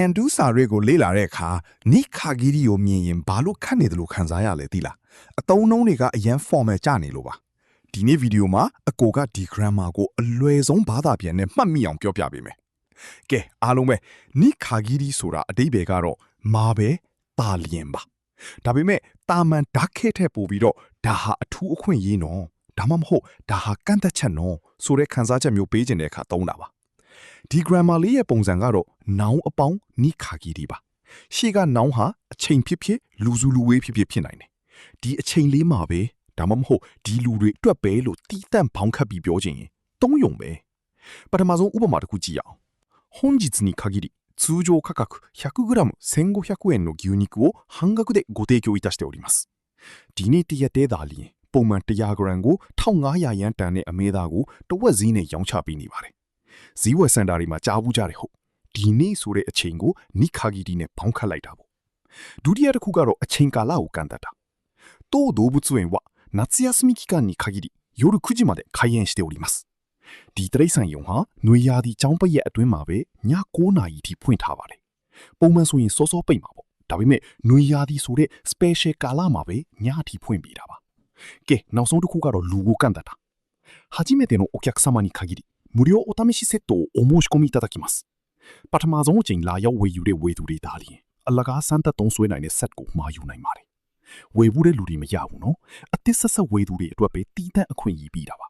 န်ဒူစာတွေကိုလေ့လာတဲ့အခါနိခါဂီရီကိုမြင်ရင်ဘာလို့ခတ်နေတယ်လို့ခံစားရလဲသိလားအတုံးနှုံးတွေကအရန် formal ကျနေလို့ပါဒီနေ့ဗီဒီယိုမှာအကိုကဒီ grammar ကိုအလွယ်ဆုံးဘာသာပြန်နဲ့မှတ်မိအောင်ပြောပြပေးမယ်ကဲအားလုံးပဲနိခါဂီရီဆိုတာအဓိပ္ပာယ်ကတော့မာပဲတာလျင်ပါဒါပေမဲ့တာမန်ဓာတ်ခဲထက်ပိုပြီးတော့ဒါဟာအထူးအခွင့်အရေးနော်ဒါမှမဟုတ်ဒါဟာကန့်သက်ချက်နော်ဆိုတဲ့ခံစားချက်မျိုးပေးခြင်းတဲ့အခါသုံးတာပါဒီ grammar လေးရဲ့ပုံစံကတော့ noun အပေါင်းနိခါဂီရီပါရှေ့က noun ဟာအချိန်ဖြစ်ဖြစ်လူစုလူဝေးဖြစ်နိုင်တယ်ဒီအချိန်လေးမှာပဲဒါမှမဟုတ်ဒီလူတွေအတွက်ပဲလို့တီးတန့်ဘောင်းခတ်ပြီးပြောခြင်းရင်သုံးယုံပဲပထမဆုံးဥပမာတစ်ခုကြည့်အောင်本日に限り通常価格 100g1500 円の牛肉を半額でご提供いたしておりますဒီနေ့တရက်တည်းသာလျင်ပုံမှန် 100g ကို1500ရန်တန်တဲ့အမဲသားကိုတဝက်ဈေးနဲ့ရောင်းချပေးနေပါတယ်ဈေးဝယ်စင်တာတွေမှာကြားဘူးကြတယ်ဟုတ်ဒီနေ့ဆိုတဲ့အချိန်ကိုနိခါဂီရီနဲ့ဘောင်းခတ်လိုက်တာပေါ့ဒုတိယတစ်ခုကတော့အချိန်ကာလကိုကန့်သတ်တာ当動物園は夏休み期間に限り夜9時まで開園しておりますဒီတရိတ်ဆိုင်ယုံဟာနွေရာသီကျောင်းပိတ်ရက်အတွင်းမှာပဲည9နာရီထိဖွင့်ထားပါတယ်ပုံမှန်ဆိုရင်စောစောပိတ်မှာပေါ့ဒါပေမဲ့နွေရာသီဆိုတဲ့ special ကာလမှာပဲညအထိဖွင့်ပေးတာပါကဲနောက်ဆုံးတစ်ခုကတော့လူကိုကန့်သတ်တာ初めてのお客様に限り無料お試しセットをお申し込みいただきますပထမဆုံးအချိန်လာရောက်ဝယ်ယူတဲ့ဝယ်သူတွေဒါလျင်အလကားစမ်းသပ်သုံးဆွဲနိုင်တဲ့ set ကိုမှာယူနိုင်ပါတယ်ဝယ်ဘူးတဲ့လူတွေမရဘူးနော်အသစ်ဆက်ဝယ်သူတွေအတွက်ပဲတီးတန့်အခွင့်အရေးပေးတာပါ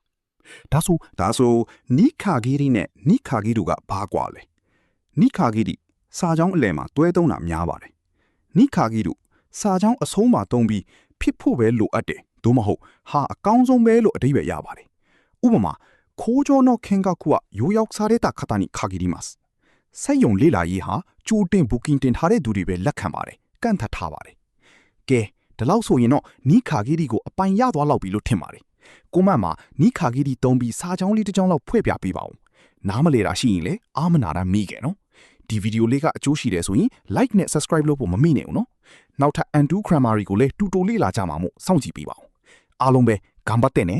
ဒါဆိုနိခါဂီရီနဲ့နိခါဂီရူကဘာကွာလဲနိခါဂီရီစာကြောင်းအလယ်မှာတွဲသုံးတာများပါတယ်နိခါဂီရူစာကြောင်းအဆုံးမှာသုံးပြီးဖြစ်ဖို့ပဲလိုအပ်တယ်သို့မဟုတ်ဟာအကောင်းဆုံးပဲလို့အဓိပ္ပာယ်ရပါတယ်ဥပမာ工場の見学は予約された方に限りますစက်ယုံလေးလာရေးဟာကြိုတင် booking တင်ထားတဲ့သူတွေပဲလက်ခံပါတယ်ကန့်သတ်ထားပါတယ်ကဲဒီလောက်ဆိုရင်တော့နိခါဂီရီကိုအပိုင်ရသွားလောက်ပြီလို့ထင်ပါတယ်ကိုမတ်မှာနိခါဂီရီသုံးပြီးစာကြောင်းလေးတစ်ကြောင်းလောက်ဖွဲ့ပြပေးပါဦးနားမလဲတာရှိရင်လည်းအာမနာတာမိခဲ့နော်ဒီဗီဒီယိုလေးကအကျိုးရှိတယ်ဆိုရင် like နဲ့ subscribe လုပ်ဖို့မမေ့နဲ့ဦးနော်နောက်ထပ် undo grammar ကိုလည်းတူတူလေးလာကြမှာမို့စောင့်ကြည့်ပေးပါဦးအားလုံးပဲ頑張ってね